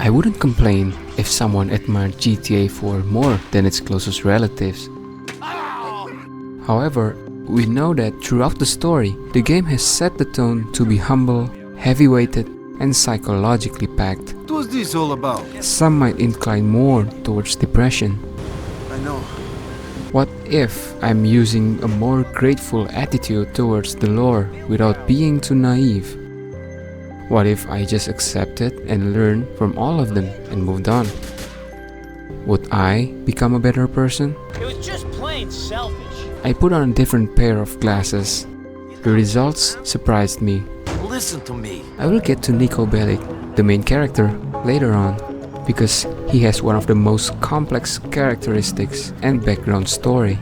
I wouldn't complain if someone admired GTA 4 more than its closest relatives. However, we know that throughout the story, the game has set the tone to be humble, heavy-weighted, and psychologically packed. What was this all about? Some might incline more towards depression. I know. What if I'm using a more grateful attitude towards the lore without being too naive? What if I just accepted and learned from all of them and moved on? Would I become a better person? It was just plain selfish. I put on a different pair of glasses. The results surprised me. Listen to me. I will get to Niko Bellic, the main character, later on, because he has one of the most complex characteristics and background story.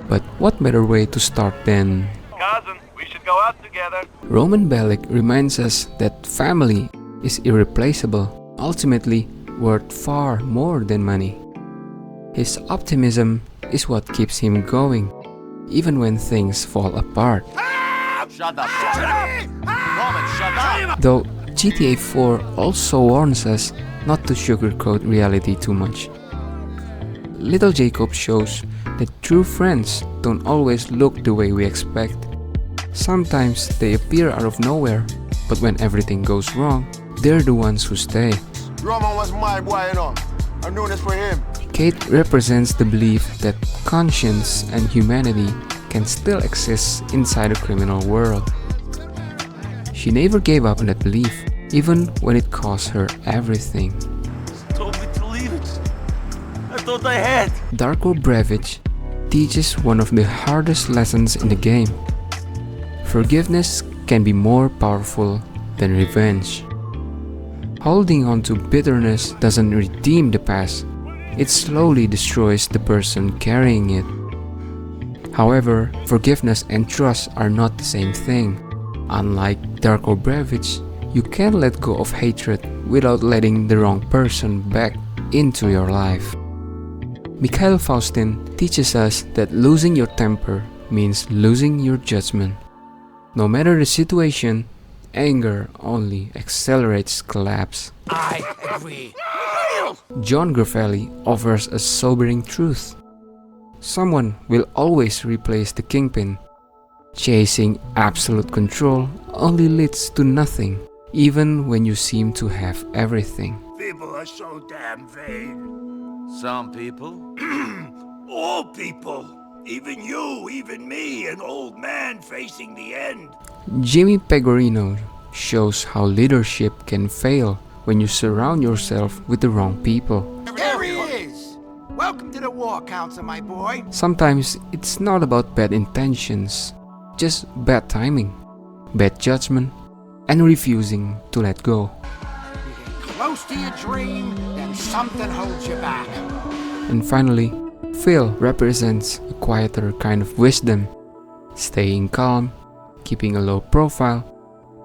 But what better way to start than... Cousin, we should go out together. Roman Bellic reminds us that family is irreplaceable, ultimately worth far more than money. His optimism is what keeps him going, even when things fall apart. Shut up. Roman, shut up. Though GTA 4 also warns us not to sugarcoat reality too much. Little Jacob shows that true friends don't always look the way we expect. Sometimes they appear out of nowhere, but when everything goes wrong, they're the ones who stay. Roman was my boy, you know. I'm doing this for him. Kate represents the belief that conscience and humanity can still exist inside a criminal world. She never gave up on that belief, even when it cost her everything. Told me to leave it. I thought I had. Darko Brevic teaches one of the hardest lessons in the game. Forgiveness can be more powerful than revenge. Holding on to bitterness doesn't redeem the past, it slowly destroys the person carrying it. However, forgiveness and trust are not the same thing. Unlike Darko Brevic, you can let go of hatred without letting the wrong person back into your life. Mikhail Faustin teaches us that losing your temper means losing your judgment. No matter the situation, anger only accelerates collapse. I agree. John Gravelli offers a sobering truth. Someone will always replace the kingpin. Chasing absolute control only leads to nothing, even when you seem to have everything. People are so damn vain. Some people. All people. Even you, even me, an old man facing the end. Jimmy Pegorino shows how leadership can fail when you surround yourself with the wrong people. There he is! Welcome to the War Council, my boy. Sometimes it's not about bad intentions, just bad timing, bad judgment, and refusing to let go. You get close to your dream, then something holds you back. And finally, Phil represents a quieter kind of wisdom, staying calm, keeping a low profile,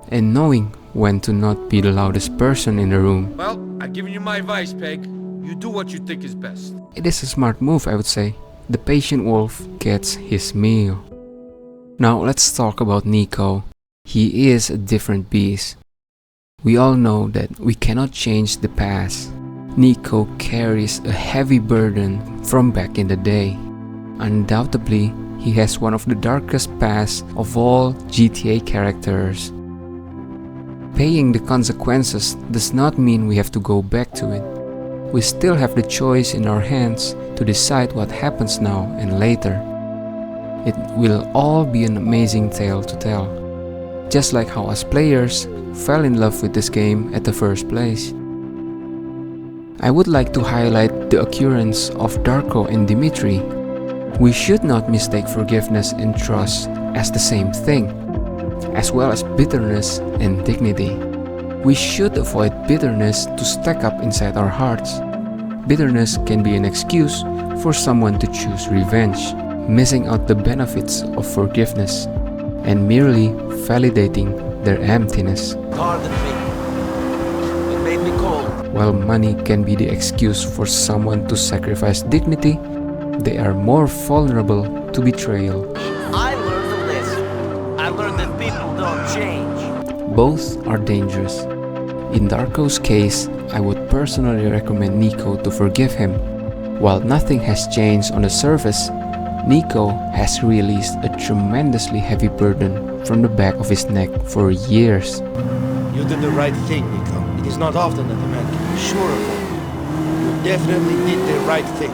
and knowing when to not be the loudest person in the room. Well, I've given you my advice, Peg. You do what you think is best. It is a smart move, I would say. The patient wolf gets his meal. Now let's talk about Niko. He is a different beast. We all know that we cannot change the past. Niko carries a heavy burden from back in the day. Undoubtedly, he has one of the darkest pasts of all GTA characters. Paying the consequences does not mean we have to go back to it. We still have the choice in our hands to decide what happens now and later. It will all be an amazing tale to tell. Just like how us players fell in love with this game at the first place. I would like to highlight the occurrence of Darko and Dimitri. We should not mistake forgiveness and trust as the same thing, as well as bitterness and dignity. We should avoid bitterness to stack up inside our hearts. Bitterness can be an excuse for someone to choose revenge, missing out the benefits of forgiveness, and merely validating their emptiness. Pardon me. It made me cold. While money can be the excuse for someone to sacrifice dignity, they are more vulnerable to betrayal. I learned a lesson. I learned that people don't change. Both are dangerous. In Darko's case, I would personally recommend Nico to forgive him. While nothing has changed on the surface, Nico has released a tremendously heavy burden from the back of his neck for years. You did the right thing, Nico. It is not often that a man can be sure of that. You definitely did the right thing.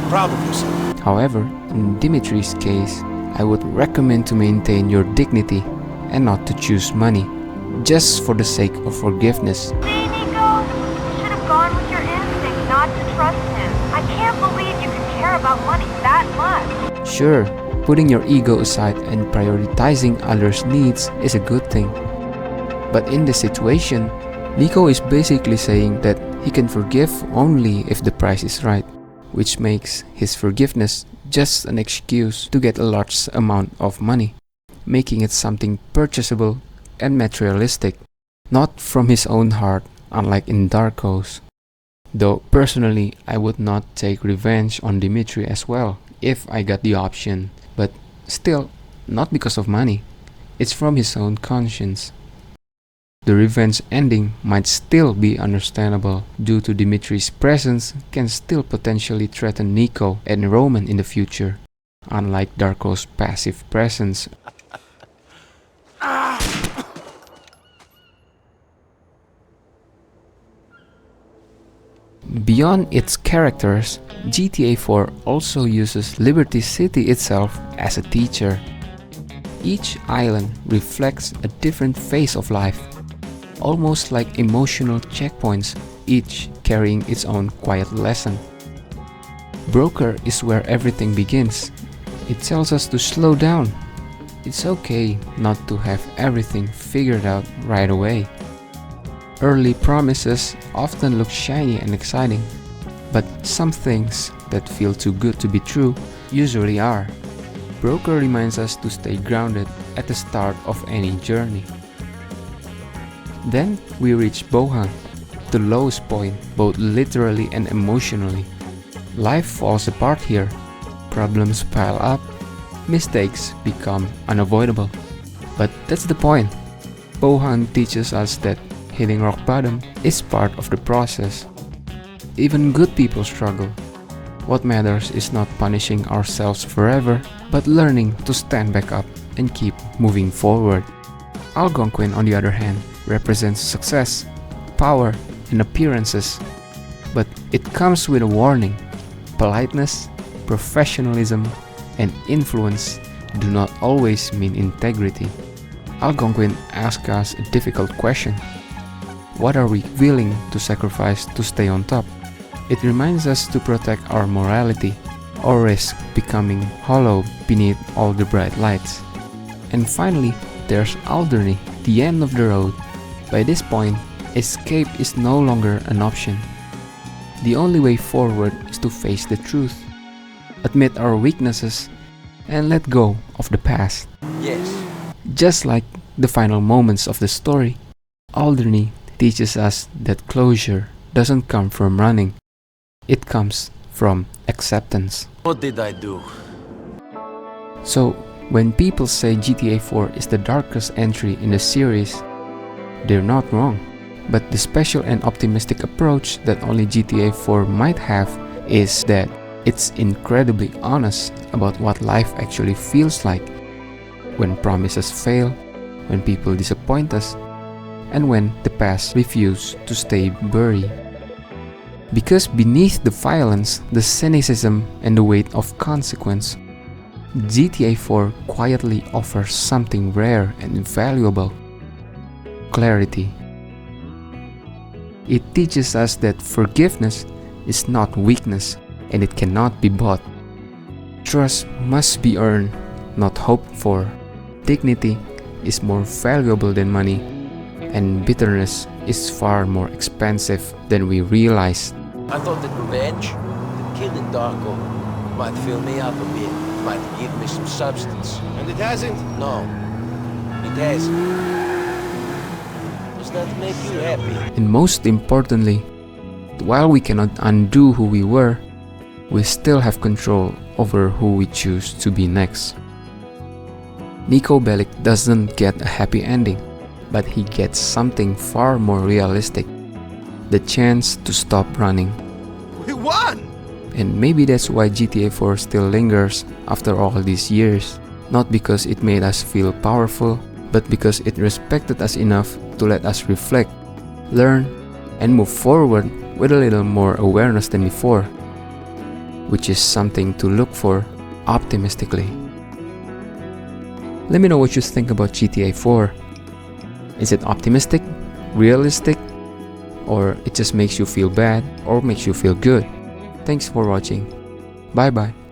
Proud of yourself. However, in Dimitri's case, I would recommend to maintain your dignity and not to choose money, just for the sake of forgiveness. See, Nico? You should have gone with your instinct not to trust him. I can't believe you can care about money that much. Sure, putting your ego aside and prioritizing others' needs is a good thing. But in this situation, Nico is basically saying that he can forgive only if the price is right, which makes his forgiveness just an excuse to get a large amount of money, making it something purchasable and materialistic, not from his own heart, unlike in Darko's. Though personally, I would not take revenge on Dimitri as well if I got the option, but still, not because of money. It's from his own conscience. The revenge ending might still be understandable due to Dimitri's presence can still potentially threaten Nico and Roman in the future, unlike Darko's passive presence. Beyond its characters, GTA 4 also uses Liberty City itself as a teacher. Each island reflects a different phase of life, almost like emotional checkpoints, each carrying its own quiet lesson. Broker is where everything begins. It tells us to slow down. It's okay not to have everything figured out right away. Early promises often look shiny and exciting, but some things that feel too good to be true usually are. Broker reminds us to stay grounded at the start of any journey. Then we reach Bohan, the lowest point both literally and emotionally. Life falls apart here, problems pile up, mistakes become unavoidable. But that's the point. Bohan teaches us that hitting rock bottom is part of the process. Even good people struggle. What matters is not punishing ourselves forever, but learning to stand back up and keep moving forward. Algonquin, on the other hand, represents success, power, and appearances. But it comes with a warning. Politeness, professionalism, and influence do not always mean integrity. Algonquin asks us a difficult question. What are we willing to sacrifice to stay on top? It reminds us to protect our morality or risk becoming hollow beneath all the bright lights. And finally, there's Alderney, the end of the road. By this point, escape is no longer an option. The only way forward is to face the truth, admit our weaknesses, and let go of the past. Yes. Just like the final moments of the story, Alderney teaches us that closure doesn't come from running. It comes from acceptance. What did I do? So, when people say GTA 4 is the darkest entry in the series, they're not wrong. But the special and optimistic approach that only GTA 4 might have is that it's incredibly honest about what life actually feels like. When promises fail, when people disappoint us, and when the past refuses to stay buried. Because beneath the violence, the cynicism, and the weight of consequence, GTA 4 quietly offers something rare and valuable: clarity. It teaches us that forgiveness is not weakness and it cannot be bought. Trust must be earned, not hoped for. Dignity is more valuable than money, and bitterness is far more expensive than we realize. I thought that revenge, that killing Darko, might fill me up a bit, might give me some substance. And it hasn't? No, it hasn't. Does that make you happy? And most importantly, while we cannot undo who we were, we still have control over who we choose to be next. Niko Bellic doesn't get a happy ending, but he gets something far more realistic: the chance to stop running. We won! And maybe that's why GTA 4 still lingers after all these years. Not because it made us feel powerful, but because it respected us enough to let us reflect, learn, and move forward with a little more awareness than before, which is something to look for optimistically. Let me know what you think about GTA 4. Is it optimistic, realistic, or it just makes you feel bad or makes you feel good? Thanks for watching. Bye bye.